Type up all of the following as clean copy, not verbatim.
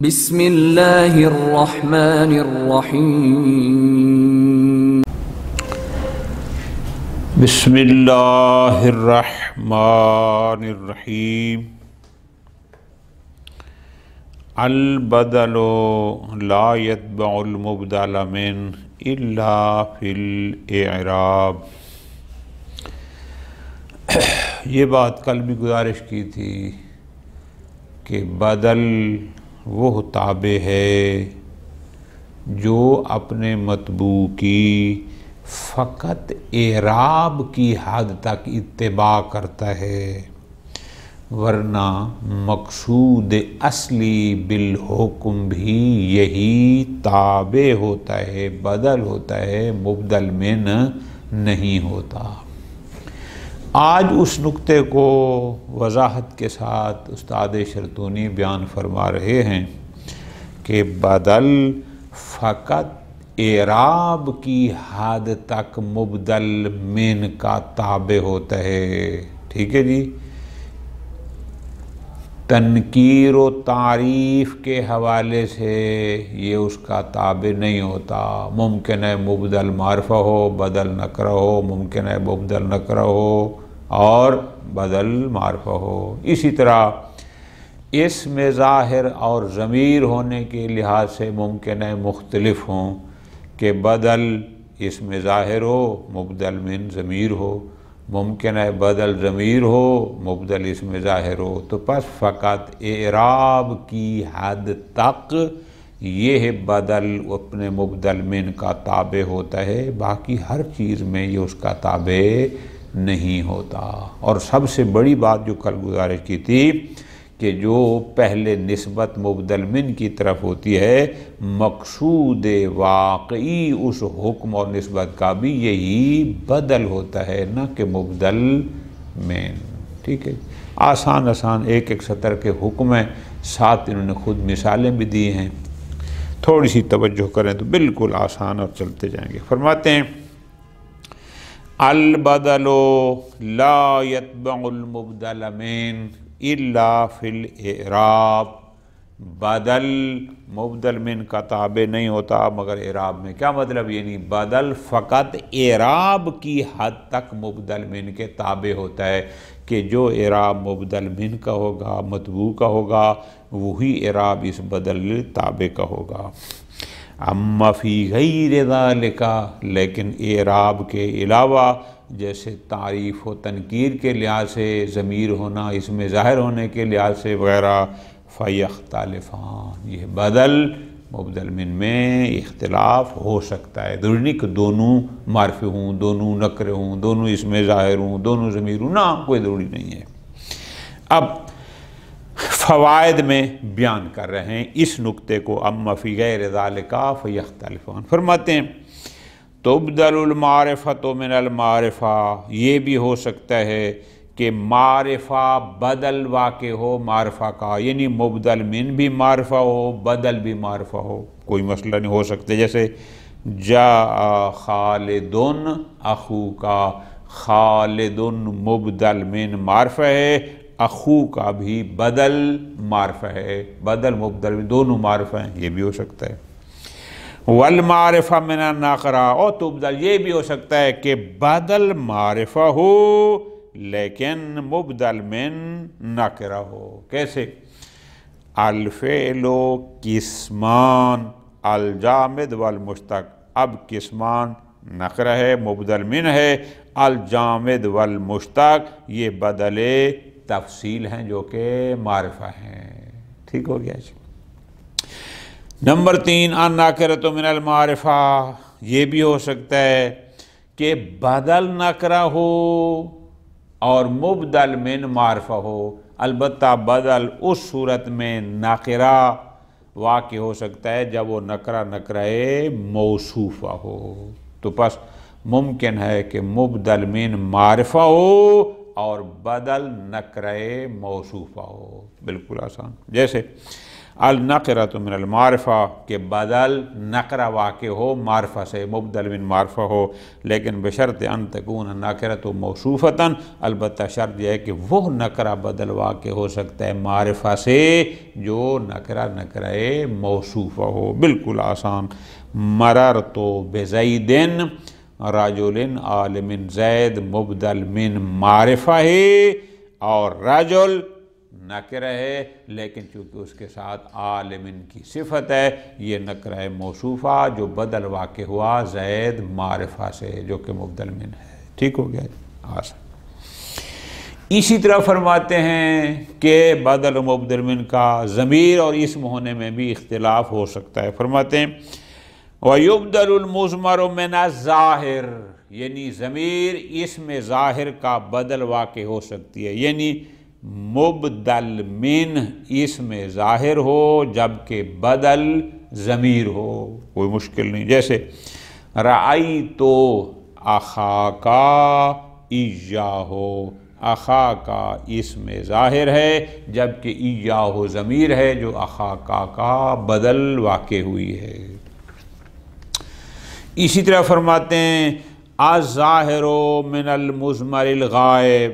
بسم اللہ الرحمن الرحیم بسم اللہ الرحمن الرحیم البدل لا يتبع المبدل من الا فی الاعراب۔ یہ بات کل بھی گزارش کی تھی کہ بدل وہ تابع ہے جو اپنے مطبوع کی فقط اعراب کی حد تک اتباع کرتا ہے، ورنہ مقصود اصلی بالحکم بھی یہی تابع ہوتا ہے، بدل ہوتا ہے، مبدل من نہیں ہوتا۔ آج اس نقطے کو وضاحت کے ساتھ استاد شرطونی بیان فرما رہے ہیں کہ بدل فقط اعراب کی حد تک مبدل من کا تابع ہوتا ہے، ٹھیک ہے جی۔ تنکیر و تعریف کے حوالے سے یہ اس کا تابع نہیں ہوتا۔ ممکن ہے مبدل معرفہ ہو، بدل نکرہ ہو، ممکن ہے مبدل نکرہ ہو اور بدل معرفہ ہو۔ اسی طرح اسم ظاہر اور ضمیر ہونے کے لحاظ سے ممکن ہے مختلف ہوں کہ بدل اسم ظاہر ہو، مبدل من ضمیر ہو، ممکن ہے بدل ضمیر ہو، مبدل اسم ظاہر ہو۔ تو پس فقط اعراب کی حد تک یہ بدل اپنے مبدل من کا تابع ہوتا ہے، باقی ہر چیز میں یہ اس کا تابع نہیں ہوتا۔ اور سب سے بڑی بات جو کل گزارش کی تھی کہ جو پہلے نسبت مبدل من کی طرف ہوتی ہے، مقصود واقعی اس حکم اور نسبت کا بھی یہی بدل ہوتا ہے، نہ کہ مبدل من، ٹھیک ہے۔ آسان ایک ایک سطر کے حکم ہیں، ساتھ انہوں نے خود مثالیں بھی دی ہیں، تھوڑی سی توجہ کریں تو بالکل آسان اور چلتے جائیں گے۔ فرماتے ہیں البدل لا يتبع المبدل من الا فی الاعراب۔ بدل مبدل من کا تابع نہیں ہوتا مگر اعراب میں۔ کیا مطلب؟ یعنی بدل فقط اعراب کی حد تک مبدل من کے تابع ہوتا ہے کہ جو اعراب مبدل من کا ہوگا، مطبوع کا ہوگا، وہی اعراب اس بدل تابع کا ہوگا۔ اما فی غیر ذالک، لیکن اعراب کے علاوہ جیسے تعریف و تنکیر کے لحاظ سے، ضمیر ہونا، اسم ظاہر ہونے کے لحاظ سے وغیرہ، فیختلفان، یہ بدل مبدل من میں اختلاف ہو سکتا ہے۔ ضروری نہیں کہ دونوں معرفے ہوں، دونوں نکرے ہوں، دونوں اسم ظاہر ہوں، دونوں ضمیر ہوں، نہ، کوئی ضروری نہیں ہے۔ اب فوائد میں بیان کر رہے ہیں اس نقطے کو، اما فی غیر ذالک فیختلفان۔ فرماتے ہیں تبدل المعرفۃ من المعرفہ، یہ بھی ہو سکتا ہے کہ معرفہ بدل واقع ہو معرفہ کا، یعنی مبدل من بھی معرفہ ہو، بدل بھی معرفہ ہو، کوئی مسئلہ نہیں ہو سکتے۔ جیسے جاء خالد اخو کا، خالد مبدل من معرفہ ہے، اخو کا بھی بدل معرفہ ہے، بدل مبدل من دونوں معرفہ ہیں، یہ بھی ہو سکتا ہے۔ والمعرفہ من النکرہ، اور تبدل یہ بھی ہو سکتا ہے کہ بدل معرفہ ہو لیکن مبدل من نکرہ ہو۔ کیسے؟ الفعل قسمان الجامد والمشتق، اب قسمان نکرہ ہے، مبدل من ہے، الجامد والمشتق یہ بدل تفصیل ہیں جو کہ معرفہ ہیں، ٹھیک ہو گیا جی۔ نمبر 3 النکرۃ من المعرفہ، یہ بھی ہو سکتا ہے کہ بدل نکرہ ہو اور مبدل من معرفہ ہو، البتہ بدل اس صورت میں نکرہ واقع ہو سکتا ہے جب وہ نکرہ موصوفہ ہو۔ تو پس ممکن ہے کہ مبدل من معرفہ ہو اور بدل نکرہ موصوفہ ہو، بالکل آسان۔ جیسے النقرۃ من المعرفہ کہ بدل نقرہ واقع ہو معرفہ سے، مبدل من معرفہ ہو، لیکن بشرط ان تکون نقرۃ موصوفتاً، البتہ شرط یہ ہے کہ وہ نقرہ بدل واقع ہو سکتا ہے معرفہ سے جو نقرہ موصوفہ ہو۔ بالکل آسان۔ مررت بزید رجل عالم، زید مبدل من معرفہ ہے اور رجل نکرہ ہے، لیکن چونکہ اس کے ساتھ عالم کی صفت ہے، یہ نکرہ موصوفہ جو بدل واقع ہوا زید معرفہ سے جو کہ مبدل من ہے۔ ٹھیک ہو گیا آسان۔ اسی طرح فرماتے ہیں کہ بدل و مبدل من کا ضمیر اور اسم ہونے میں بھی اختلاف ہو سکتا ہے۔ فرماتے ہیں وَيُبْدَلُ الْمُضْمَرُ مِنَ الظَّاہِرِ، یعنی ضمیر اسم ظاہر کا بدل واقع ہو سکتی ہے، یعنی مبدل من اسم ظاہر ہو جبکہ بدل ضمیر ہو، کوئی مشکل نہیں۔ جیسے رأیت اخاک ایاہ، اخاک اسم ظاہر ہے جبکہ ایاہ ضمیر ہے جو اخاک کا بدل واقع ہوئی ہے۔ اسی طرح فرماتے ہیں الظاہر من المضمر الغائب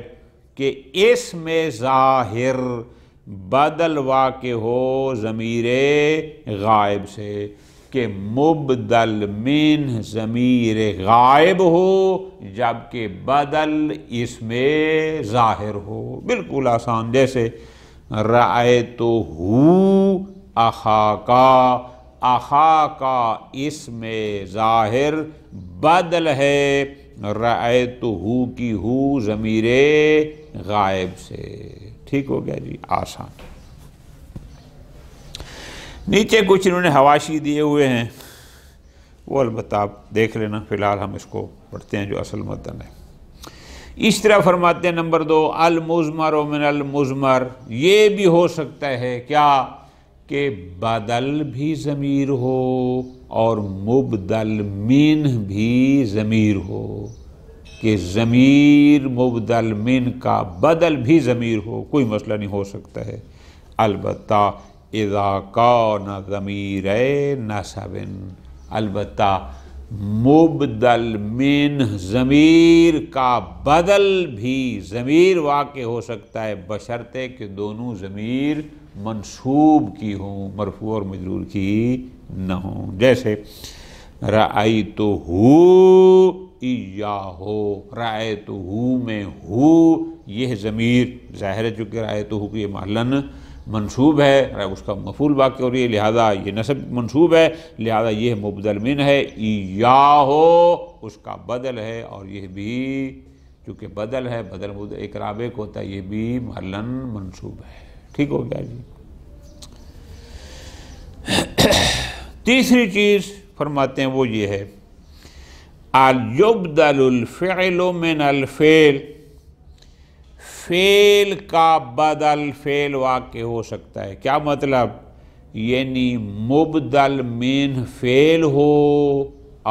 کہ اسم ظاہر بدل واقع ہو ضمیر غائب سے، کہ مبدل من ضمیر غائب ہو جبکہ بدل اسم ظاہر ہو۔ بالکل آسان۔ جیسے رأیتہ اخاکا، اخاکا اسم ظاہر بدل ہے رأیتہ کی ہو ضمیر غائب سے۔ ٹھیک ہو گیا جی آسان۔ نیچے کچھ انہوں نے حواشی دیے ہوئے ہیں، وہ البتہ آپ دیکھ لینا، فی الحال ہم اس کو پڑھتے ہیں جو اصل متن ہے۔ اس طرح فرماتے ہیں نمبر 2 المضمر من المضمر، یہ بھی ہو سکتا ہے کیا کہ بدل بھی ضمیر ہو اور مبدل من بھی ضمیر ہو، کہ ضمیر مبدل من کا بدل بھی ضمیر ہو، کوئی مسئلہ نہیں، ہو سکتا ہے۔ البتہ اذا کان ضمیر نصب، البتہ مبدل من ضمیر کا بدل بھی ضمیر واقع ہو سکتا ہے بشرطے کہ دونوں ضمیر منصوب کی ہوں، مرفوع اور مجرور کی نہ ہوں۔ جیسے رأیتہ ایاہ، رأیتہ میں ہو یہ ضمیر ظاہر ہے، چونکہ رأیتہ کی یہ محلاً منصوب ہے، اس کا مفعول واقع ہو رہی ہے، لہذا یہ نصب منصوب ہے، لہذا یہ مبدل من ہے، ایاہ اس کا بدل ہے، اور یہ بھی چونکہ بدل ہے، بدل ایک رابع کو ہوتا ہے، یہ بھی محلاً منصوب ہے۔ ٹھیک ہو گیا جی۔ تیسری چیز فرماتے ہیں وہ یہ ہے یبدل الفعل من الفعل، فعل کا بدل فعل واقع ہو سکتا ہے۔ کیا مطلب؟ یعنی مبدل من فعل ہو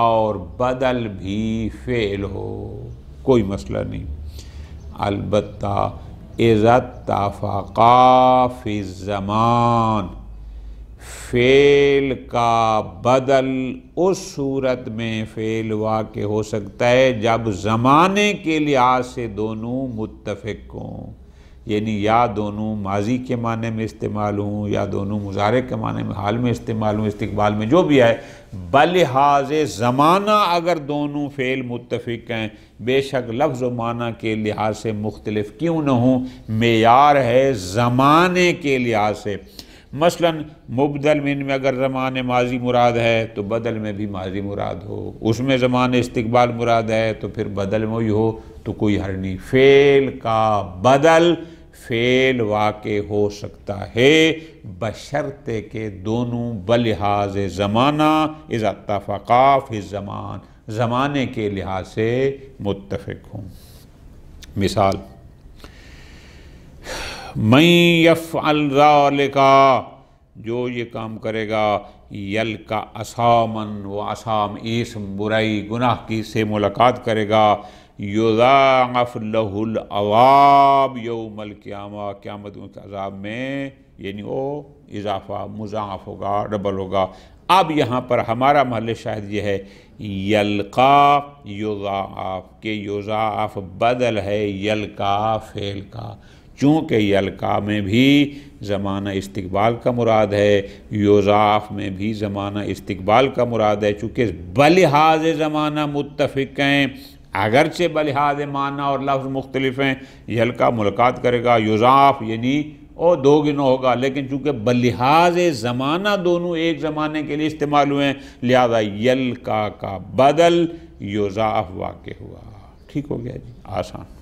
اور بدل بھی فعل ہو، کوئی مسئلہ نہیں۔ البتہ اذا اتفقا فی الزمان، فعل کا بدل اس صورت میں فعل واقع ہو سکتا ہے جب زمانے کے لحاظ سے دونوں متفق ہوں، یعنی یا دونوں ماضی کے معنی میں استعمال ہوں یا دونوں مضارع کے معنی میں حال میں استعمال ہوں، استقبال میں جو بھی ہے، بلحاظ زمانہ اگر دونوں فعل متفق ہیں، بے شک لفظ و معنی کے لحاظ سے مختلف کیوں نہ ہوں، معیار ہے زمانے کے لحاظ سے۔ مثلا مبدل من میں اگر زمان ماضی مراد ہے تو بدل میں بھی ماضی مراد ہو، اس میں زمان استقبال مراد ہے تو پھر بدل میں ہی ہو، تو کوئی حرج نہیں۔ فعل کا بدل فعل واقع ہو سکتا ہے بشرطے کہ دونوں بلحاظ زمانہ اذا اتفقا فی الزمان، زمانے کے لحاظ سے متفق ہوں۔ مثال من یفعل ذالک، جو یہ کام کرے گا، یلقا اثامن، وہ اثام اسم برائی گناہ کی سے ملاقات کرے گا، یضاعف لہ العذاب یوم القیامہ، قیامت کے عذاب میں یعنی وہ اضافہ مضاعف ہوگا، ڈبل ہوگا۔ اب یہاں پر ہمارا محل شاہد یہ ہے یلقا یضاعف، کہ یضاعف بدل ہے یلقا فعل کا، چونکہ یلقا میں بھی زمانہ استقبال کا مراد ہے، یضاعف میں بھی زمانہ استقبال کا مراد ہے، چونکہ بلحاظ زمانہ متفق ہیں، اگرچہ بلحاظ معنی اور لفظ مختلف ہیں۔ یلقا ملاقات کرے گا، یضاعف یعنی او دو گنو ہوگا، لیکن چونکہ بلحاظ زمانہ دونوں ایک زمانے کے لیے استعمال ہوئے ہیں، لہذا یلقا کا بدل یضاعف واقع ہوا۔ ٹھیک ہو گیا جی، آسان۔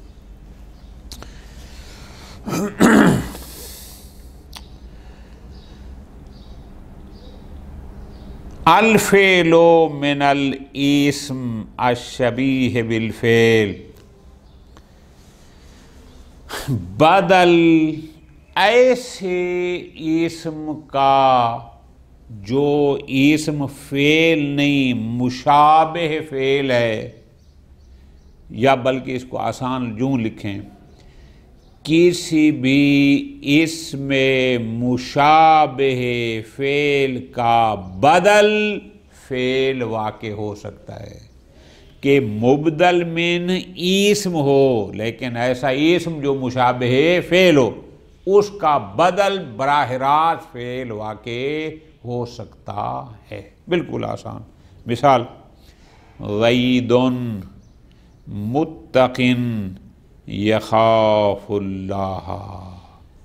الفعل من الاسم الشبیہ بالفعل، بدل ایسے اسم کا جو اسم فعل نہیں مشابہ فعل ہے، یا بلکہ اس کو آسان یوں لکھیں، کسی بھی اسم مشابہ فعل کا بدل فعل واقع ہو سکتا ہے، کہ مبدل من اسم ہو لیکن ایسا اسم جو مشابہ فعل ہو، اس کا بدل براہ راست فعل واقع ہو سکتا ہے۔ بالکل آسان۔ مثال غید متقن یخاف اللہ،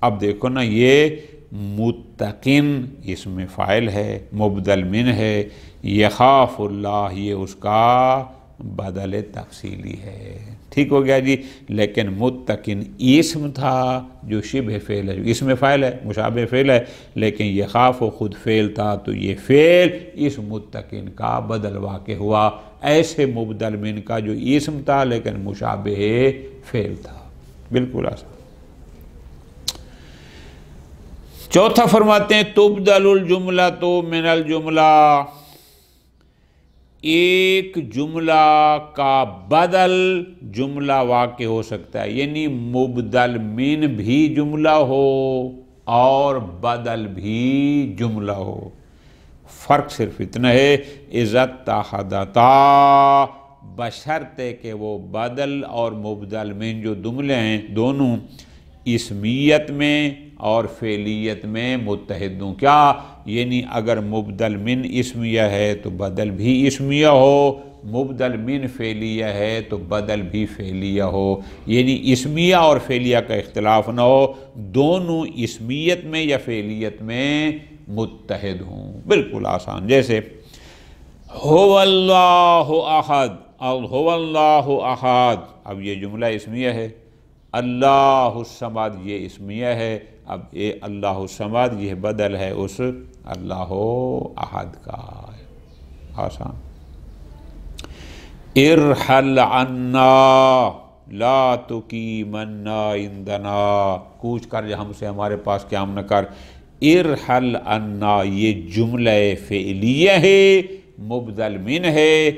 اب دیکھو نا، یہ متقن اسم فاعل ہے، مبدل من ہے، یخاف اللہ یہ اس کا بدل تفصیلی ہے۔ ٹھیک ہو گیا جی، لیکن متقن اسم تھا جو شبہ فعل ہے، جو اسم فاعل ہے، مشابہ فعل ہے، لیکن یخاف خود فعل تھا، تو یہ فعل اس متقن کا بدل واقع ہوا، ایسے مبدل من کا جو اسم تھا لیکن مشابہ فعل تھا۔ بالکل آسان۔ چوتھا فرماتے ہیں تبدل الجملۃ من الجملہ، ایک جملہ کا بدل جملہ واقع ہو سکتا ہے، یعنی مبدل من بھی جملہ ہو اور بدل بھی جملہ ہو۔ فرق صرف اتنا ہے، اذا اتحدتا، بشرطے کہ وہ بدل اور مبدل من جو جملے ہیں دونوں اسمیت میں اور فعلیت میں متحد ہوں۔ کیا؟ یعنی اگر مبدل من اسمیہ ہے تو بدل بھی اسمیہ ہو، مبدل من فعلیہ ہے تو بدل بھی فعلیہ ہو، یعنی اسمیہ اور فعلیہ کا اختلاف نہ ہو، دونوں اسمیت میں یا فعلیت میں متحد ہوں۔ بالکل آسان۔ جیسے هو اللہ احد، هو اللہ احد، اب یہ جملہ اسمیہ ہے، اللہ الصمد یہ اسمیہ ہے، اب یہ اللہ الصمد یہ بدل ہے اس اللہ احد کا۔ آسان۔ ارحل عنا لا تقیمنا عندنا، کوچ کر جا ہم سے ہمارے پاس قیام نہ کر۔ ارحل عنا یہ جملہ فعلیہ ہے، مبدل من ہے،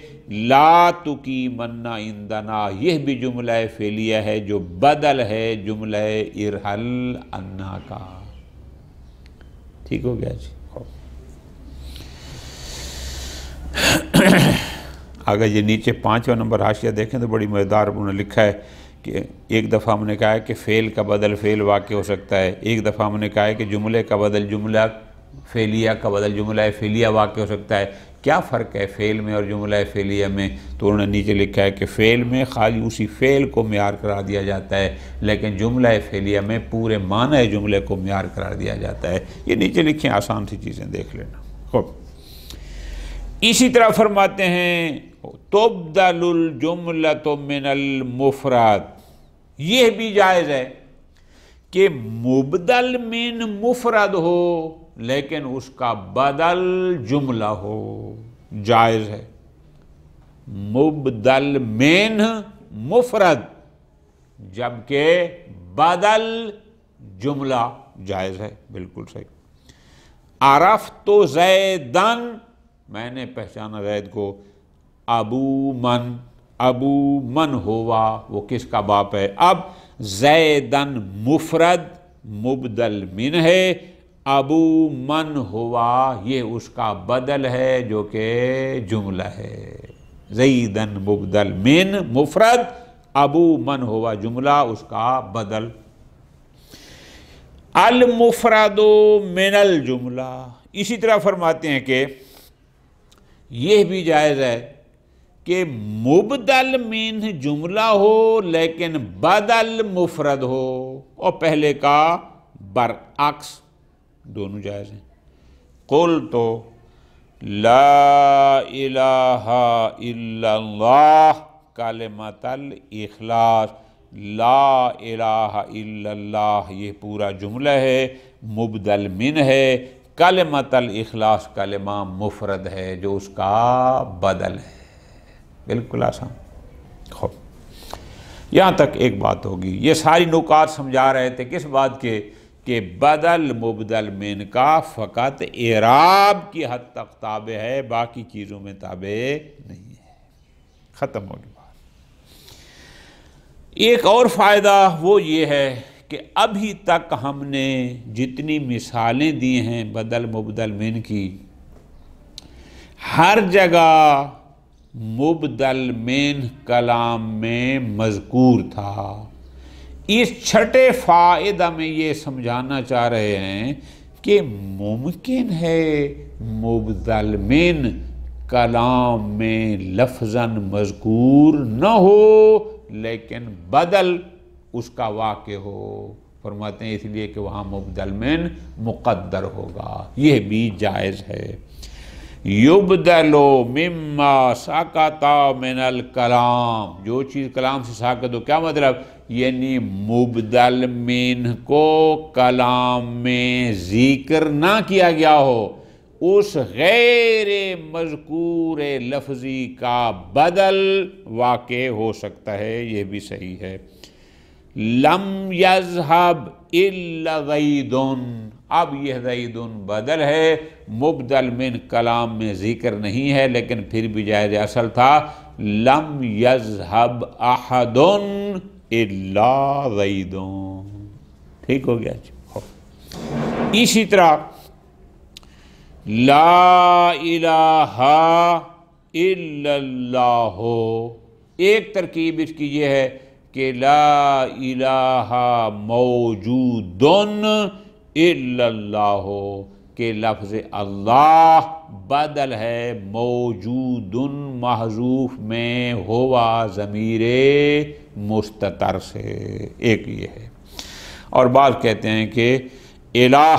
لا تقیمنا عندنا یہ بھی جملہ فعلیہ ہے جو بدل ہے جملہ ارحل عنا کا۔ ٹھیک ہو گیا جی۔ اگر یہ نیچے 5واں نمبر حاشیہ دیکھیں تو بڑی مزیدار انہوں نے لکھا ہے کہ ایک دفعہ ہم نے کہا ہے کہ فعل کا بدل فعل واقع ہو سکتا ہے، ایک دفعہ ہم نے کہا ہے کہ جملے کا بدل جملہ فعلیہ کا بدل جملہ فعلیہ واقع ہو سکتا ہے۔ کیا فرق ہے فعل میں اور جملہ فعلیہ میں؟ تو انہوں نے نیچے لکھا ہے کہ فعل میں خالی اسی فعل کو معیار قرار دیا جاتا ہے، لیکن جملہ فعلیہ میں پورے معنی جملے کو معیار قرار دیا جاتا ہے۔ یہ نیچے لکھیں، آسان سی چیزیں دیکھ لینا۔ خوب، اسی طرح فرماتے ہیں تبدل الجملۃ من المفرد، یہ بھی جائز ہے کہ مبدل من مفرد ہو لیکن اس کا بدل جملہ ہو، جائز ہے۔ مبدل من مفرد جبکہ بدل جملہ، جائز ہے، بالکل صحیح۔ عرفت زیدن، میں نے پہچانا زید کو، ابو من، ابو من ہوا، وہ کس کا باپ ہے؟ اب زیدن مفرد مبدل من ہے، ابو من ہوا یہ اس کا بدل ہے جو کہ جملہ ہے. زیدن مبدل من مفرد، ابو من ہوا جملہ اس کا بدل. المفرد من الجملہ، اسی طرح فرماتے ہیں کہ یہ بھی جائز ہے کہ مبدل من جملہ ہو لیکن بدل مفرد ہو، اور پہلے کا برعکس، دونوں جائز ہیں. قلت لا الہ الا اللہ کلمۃ الاخلاص. لا الہ الا اللہ یہ پورا جملہ ہے، مبدل من ہے، کلمۃ الاخلاص کلمہ مفرد ہے جو اس کا بدل ہے. بالکل آسان. خوب، یہاں تک ایک بات ہوگی. یہ ساری نکات سمجھا رہے تھے کس بات کے کہ بدل مبدل من کا فقط اعراب کی حد تک تابع ہے، باقی چیزوں میں تابع نہیں ہے. ختم ہوگی بات. ایک اور فائدہ وہ یہ ہے کہ ابھی تک ہم نے جتنی مثالیں دی ہیں بدل مبدل من کی، ہر جگہ مبدل من کلام میں مذکور تھا. اس چھٹے فائدہ میں یہ سمجھانا چاہ رہے ہیں کہ ممکن ہے مبدل من کلام میں لفظاً مذکور نہ ہو لیکن بدل اس کا واقع ہو. فرماتے ہیں اس لیے کہ وہاں مبدل من مقدر ہوگا. یہ بھی جائز ہے. یبدل مما سکت من الکلام، جو چیز کلام سے ساکت ہو. کیا مطلب؟ یعنی مبدل من کو کلام میں ذکر نہ کیا گیا ہو، اس غیر مذکور لفظی کا بدل واقع ہو سکتا ہے. یہ بھی صحیح ہے. لم یذہب الا زید، اب یہ زید بدل ہے، مبدل من کلام میں ذکر نہیں ہے لیکن پھر بھی جائز. اصل تھا لم یذہب احد الا زید. ٹھیک ہو گیا. اسی طرح لا الہ الا اللہ، ایک ترکیب اس کی یہ ہے کہ لا الہ موجود الا اللہ، کہ لفظ اللہ بدل ہے موجود محذوف میں ہوا ضمیر مستتر سے. ایک یہ ہے. اور بعض کہتے ہیں کہ الہ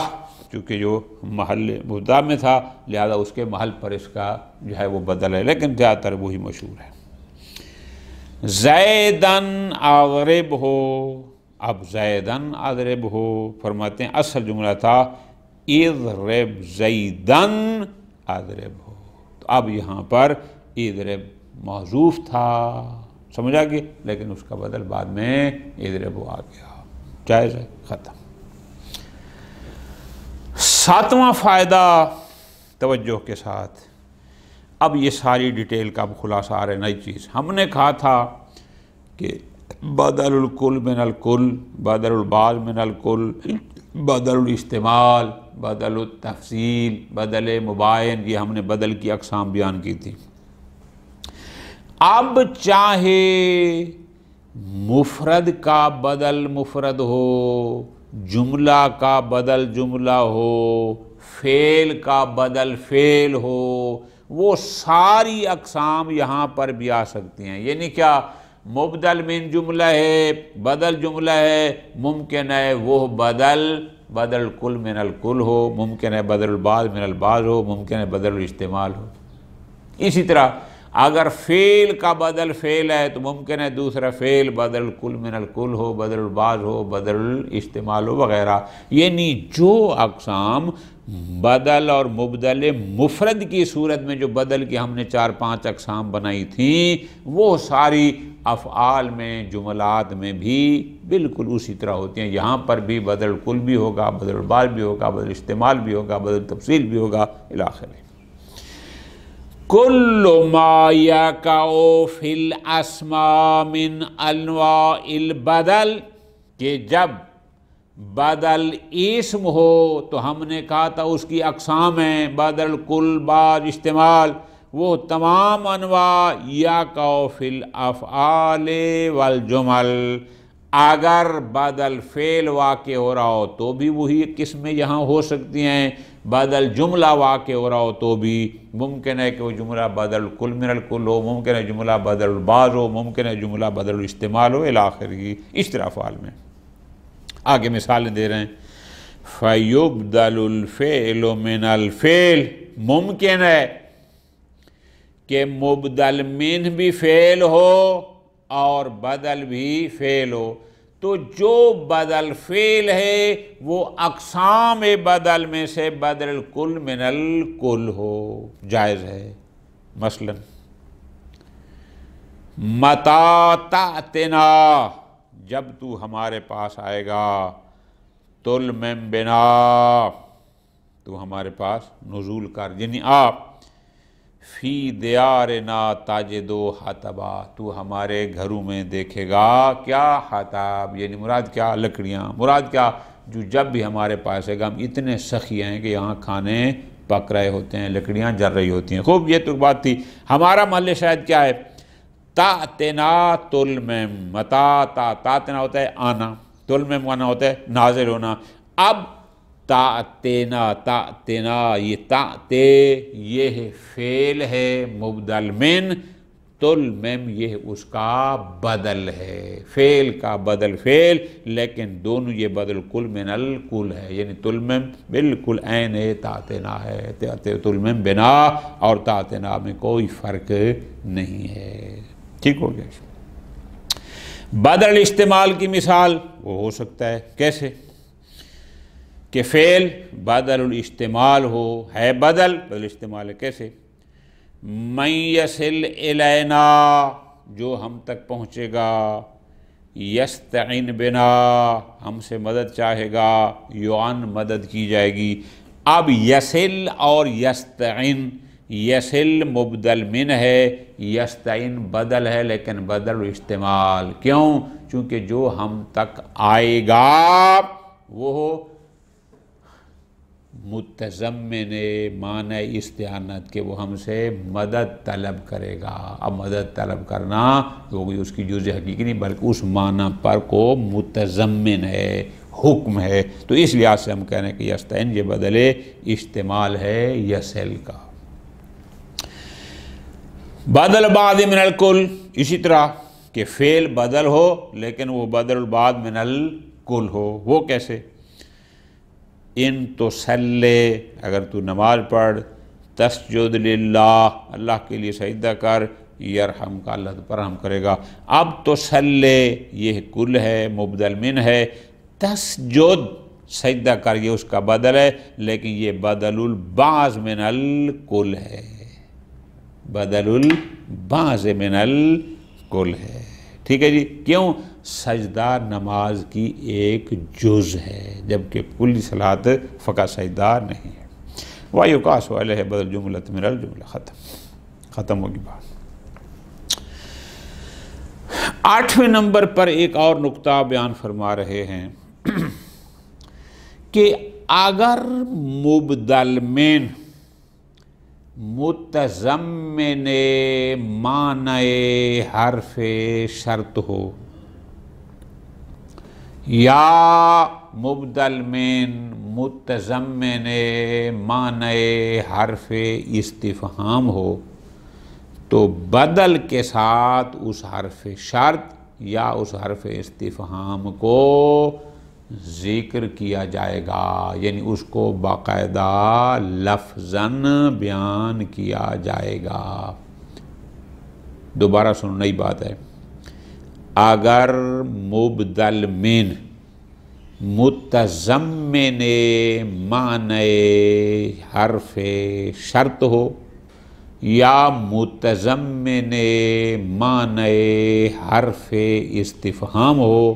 چونکہ جو محل مبتدا میں تھا لہذا اس کے محل پر اس کا جو ہے وہ بدل ہے، لیکن زیادہ تر وہی مشہور ہے. زیدن اضرب ہو، اب زیدن اضرب ہو فرماتے ہیں اصل جملہ تھا اضرب زیدن اضرب ہو، تو اب یہاں پر اضرب محذوف تھا، سمجھا گیا، لیکن اس کا بدل بعد میں اضرب آ گیا. جائز ہے. ختم. ساتواں فائدہ توجہ کے ساتھ. اب یہ ساری ڈیٹیل کا اب خلاصہ آ رہا ہے. نئی چیز ہم نے کہا تھا کہ بدل الکل من الکل، بدل البعض من الکل، بدل الاستعمال، بدل التفصیل، بدل مباین، یہ ہم نے بدل کی اقسام بیان کی تھی. اب چاہے مفرد کا بدل مفرد ہو، جملہ کا بدل جملہ ہو، فعل کا بدل فعل ہو، وہ ساری اقسام یہاں پر بھی آ سکتی ہیں. یعنی کیا؟ مبدل من جملہ ہے، بدل جملہ ہے، ممکن ہے وہ بدل کل من الکل ہو، ممکن ہے بدل البعض من البعض ہو، ممکن ہے بدل الاستعمال ہو. اسی طرح اگر فعل کا بدل فعل ہے تو ممکن ہے دوسرا فعل بدل کل من الکل ہو، بدل البعض ہو، بدل الاستعمال ہو وغیرہ. یعنی جو اقسام بدل اور مبدل مفرد کی صورت میں جو بدل کی ہم نے 4-5 اقسام بنائی تھیں وہ ساری افعال میں جملات میں بھی بالکل اسی طرح ہوتی ہیں. یہاں پر بھی بدل کل بھی ہوگا، بدل البعض بھی ہوگا، بدل استعمال بھی ہوگا، بدل تفصیل بھی ہوگا الی آخر. کل ما یقع فی الاسماء من انواع البدل، کہ جب بدل اسم ہو تو ہم نے کہا تھا اس کی اقسام ہیں، بدل، کل، بعض، استعمال، وہ تمام انواع یقع فی الافعال والجمل۔ اگر بدل فعل واقع ہو رہا ہو تو بھی وہی قسمیں یہاں ہو سکتی ہیں، بدل جملہ واقع ہو رہا ہو تو بھی ممکن ہے کہ وہ جملہ بدل کل من الکل ہو، ممکن ہے جملہ بدل البعض ہو، ممکن ہے جملہ بدل الاستعمال ہو الی آخرہ۔ اس طرح افعال میں آگے مثالیں دے رہے ہیں، فَيُبْدَلُ الْفِعْلُ مِنَ الْفِعْلِ، ممکن ہے کہ مبدل من بھی فعل ہو اور بدل بھی فعل ہو، تو جو بدل فعل ہے وہ اقسام بدل میں سے بدل الکل من الکل ہو، جائز ہے۔ مثلا مَتَى تَأْتِنَا، جب تو ہمارے پاس آئے گا، تُلْمِم بِنَا، تو ہمارے پاس نزول کر، یعنی آپ، فی دیارنا تجدو حطبا، تو ہمارے گھروں میں دیکھے گا کیا؟ حطب، یعنی مراد کیا؟ لکڑیاں، مراد کیا؟ جو جب بھی ہمارے پاس ہے گا، ہم اتنے سخی ہیں کہ یہاں کھانے پک رہے ہوتے ہیں، لکڑیاں جل رہی ہوتی ہیں۔ خوب، یہ تو بات تھی۔ ہمارا محل شاید کیا ہے؟ تأتنا تلمم، متا تأتنا ہوتا ہے آنا، تلمم آنا ہوتا ہے نازل ہونا۔ اب تأتنا یہ تأتے یہ فعل ہے مبدل من، تلمم یہ اس کا بدل ہے، فعل کا بدل فعل، لیکن دونوں یہ بدل کل من الکل ہے، یعنی تلمم بالکل عین تأتنا ہے، تلمم بنا اور تأتنا میں کوئی فرق نہیں ہے۔ ٹھیک ہو گیا۔ بدل استعمال کی مثال وہ ہو سکتا ہے کیسے کہ فعل بدل الاستعمال ہو، ہے بدل استعمال ہے، کیسے؟ من یصل الینا، جو ہم تک پہنچے گا، یستعن بنا، ہم سے مدد چاہے گا، یعن مدد کی جائے گی۔ اب یصل اور یستعن، یصل مبدل من ہے، یستعن بدل ہے، لیکن بدل استعمال، کیوں؟ چونکہ جو ہم تک آئے گا وہ متضمن معنی استعانت کے، وہ ہم سے مدد طلب کرے گا۔ اب مدد طلب کرنا تو اس کی جزء حقیقی نہیں بلکہ اس معنی پر کو متضمن ہے، حکم ہے، تو اس لحاظ سے ہم کہہ رہے ہیں کہ یستعن یہ بدل استعمال ہے یصل کا۔ بدل بعض من الکل، اسی طرح کہ فعل بدل ہو لیکن وہ بدل بعض من الکل ہو، وہ کیسے؟ ان تصلی، اگر تو نماز پڑھ، تسجد للہ، اللہ کے لیے سجدہ کر، یرحم کا، اللہ پر رحم کرے گا۔ اب تصلی یہ کل ہے، مبدل من ہے، تسجد سجدہ کر یہ اس کا بدل ہے، لیکن یہ بدل البعض من الکل ہے، بدل البعض من الکل ہے۔ ٹھیک ہے جی، کیوں؟ سجدہ نماز کی ایک جز ہے، جبکہ کلی صلاۃ فقط سجدہ نہیں ہے۔ وَيُقَاسُ عَلَيْهِ بَدَلُ جُمْلَةٍ مِنَ الْجُمْلَةِ، ختم ہوگی بات۔ 8ویں نمبر پر ایک اور نقطہ بیان فرما رہے ہیں کہ اگر مبدل من متضمن معنی حرف شرط ہو یا مبدل من متضمن معنی حرف استفہام ہو، تو بدل کے ساتھ اس حرف شرط یا اس حرف استفہام کو ذکر کیا جائے گا، یعنی اس کو باقاعدہ لفظاً بیان کیا جائے گا۔ دوبارہ سنو، نئی بات ہے، اگر مبدل من متضمن معنی حرف شرط ہو یا متضمن معنی حرف استفہام ہو،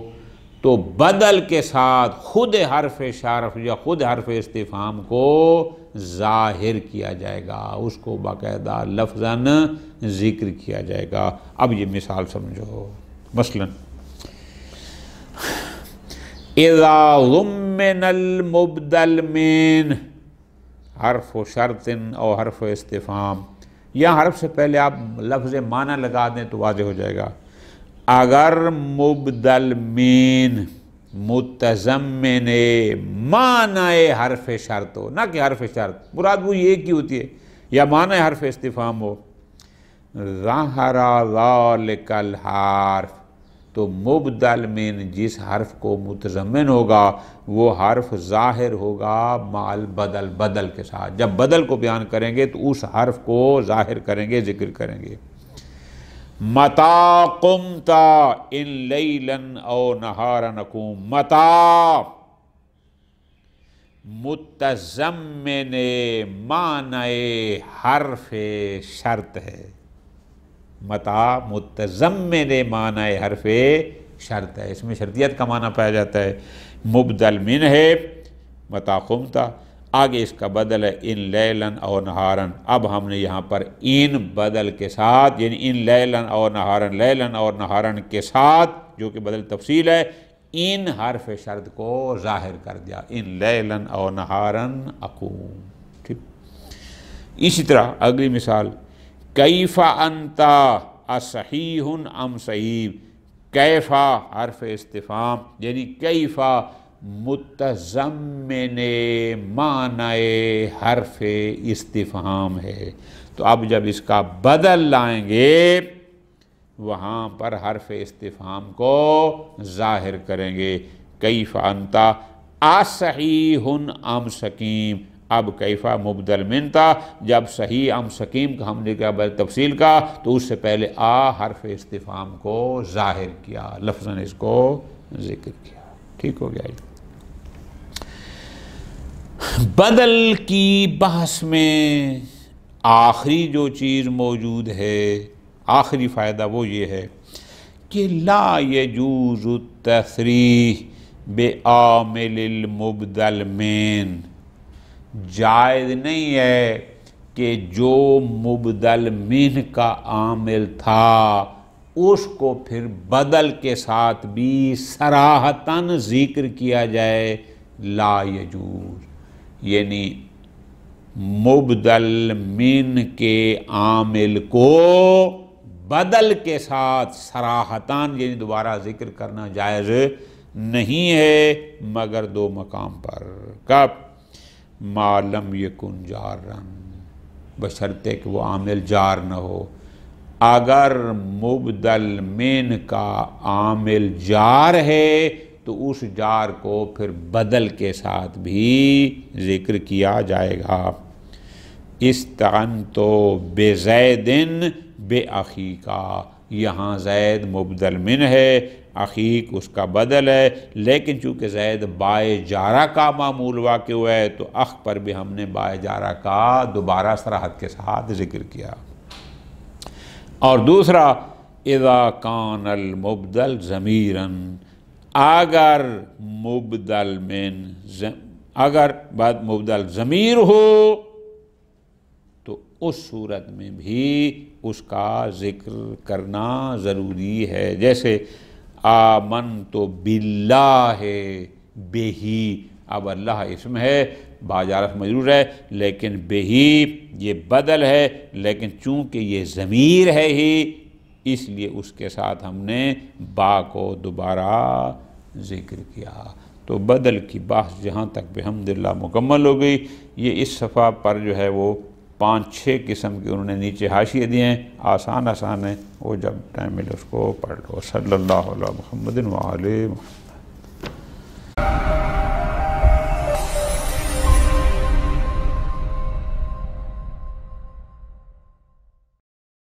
تو بدل کے ساتھ خود حرف شرط یا خود حرف استفہام کو ظاہر کیا جائے گا، اس کو باقاعدہ لفظاً ذکر کیا جائے گا۔ اب یہ مثال سمجھو، مثلا اذا ضمن المبدل من حرف و شرط اور حرف استفہام، یہاں حرف سے پہلے آپ لفظ معنی لگا دیں تو واضح ہو جائے گا۔ اگر مبدل من متضمن معنی حرف شرط ہو، نہ کہ حرف شرط، مراد وہ ایک ہی ہوتی ہے، یا معنی حرف استفہام ہو، ظہر ذالک الحرف، تو مبدل من جس حرف کو متضمن ہوگا وہ حرف ظاہر ہوگا مع البدل، بدل کے ساتھ۔ جب بدل کو بیان کریں گے تو اس حرف کو ظاہر کریں گے، ذکر کریں گے۔ متا قمت ان لیلا او نہارا نقوم، متا متضمن معنی حرف شرط ہے، متا متضمن معنی حرف شرط ہے، اس میں شرطیت کا معنی پایا جاتا ہے۔ مبدل من ہے متا قمت، آگے اس کا بدل ہے ان لیلن او نہارن۔ اب ہم نے یہاں پر ان بدل کے ساتھ، یعنی ان لیلن او نہارن، لیلن اور نہارن کے ساتھ، جو کہ بدل تفصیل ہے، ان حرف شرط کو ظاہر کر دیا، ان لیلن او نہارن اقوم۔ ٹھیک، اسی طرح اگلی مثال، کیف انت اصحیح ام صحیح، کیفا حرف استفہام، یعنی کیفا متضمن معنی حرف استفہام ہے، تو اب جب اس کا بدل لائیں گے وہاں پر حرف استفہام کو ظاہر کریں گے۔ کیف انت اصحیح ام سقیم، اب کیفا مبدل من تھا، جب صحیح ام سقیم کا ہم نے کیا تفصیل کا، تو اس سے پہلے حرف استفہام کو ظاہر کیا، لفظاً اس کو ذکر کیا۔ ٹھیک ہو گیا۔ بدل کی بحث میں آخری جو چیز موجود ہے، آخری فائدہ وہ یہ ہے کہ لا یجوز التصریح بعامل المبدل من، جائز نہیں ہے کہ جو مبدل من کا عامل تھا اس کو پھر بدل کے ساتھ بھی صراحتاً ذکر کیا جائے، لا یجوز، یعنی مبدل من کے عامل کو بدل کے ساتھ صراحتاً یعنی دوبارہ ذکر کرنا جائز نہیں ہے، مگر دو مقام پر۔ کب؟ ما لم یکن جارن، بشرطے کہ وہ عامل جار نہ ہو۔ اگر مبدل من کا عامل جار ہے تو اس جار کو پھر بدل کے ساتھ بھی ذکر کیا جائے گا۔ استعنت بزید باخیک، یہاں زید مبدل من ہے، اخیک اس کا بدل ہے، لیکن چونکہ زید بائے جارہ کا معمول واقع ہوا ہے تو اخ پر بھی ہم نے بائے جارہ کا دوبارہ صراحت کے ساتھ ذکر کیا۔ اور دوسرا، اذا کان المبدل ضمیراً، اگر مبدل من اگر بعد مبدل ضمیر ہو تو اس صورت میں بھی اس کا ذکر کرنا ضروری ہے، جیسے آمنت باللہ بہی، اب اللہ اسم ہے، باجارت مجرور ہے، لیکن بہی یہ بدل ہے، لیکن چونکہ یہ ضمیر ہے ہی اس لیے اس کے ساتھ ہم نے با کو دوبارہ ذکر کیا۔ تو بدل کی بحث جہاں تک بحمداللہ مکمل ہو گئی۔ یہ اس صفحہ پر جو ہے وہ 5-6 قسم کے انہوں نے نیچے حاشیے دیے ہیں، آسان ہیں، وہ جب ٹائم ملے اس کو پڑھ لو۔ صلی اللہ علیہ محمد وآلہ محمد۔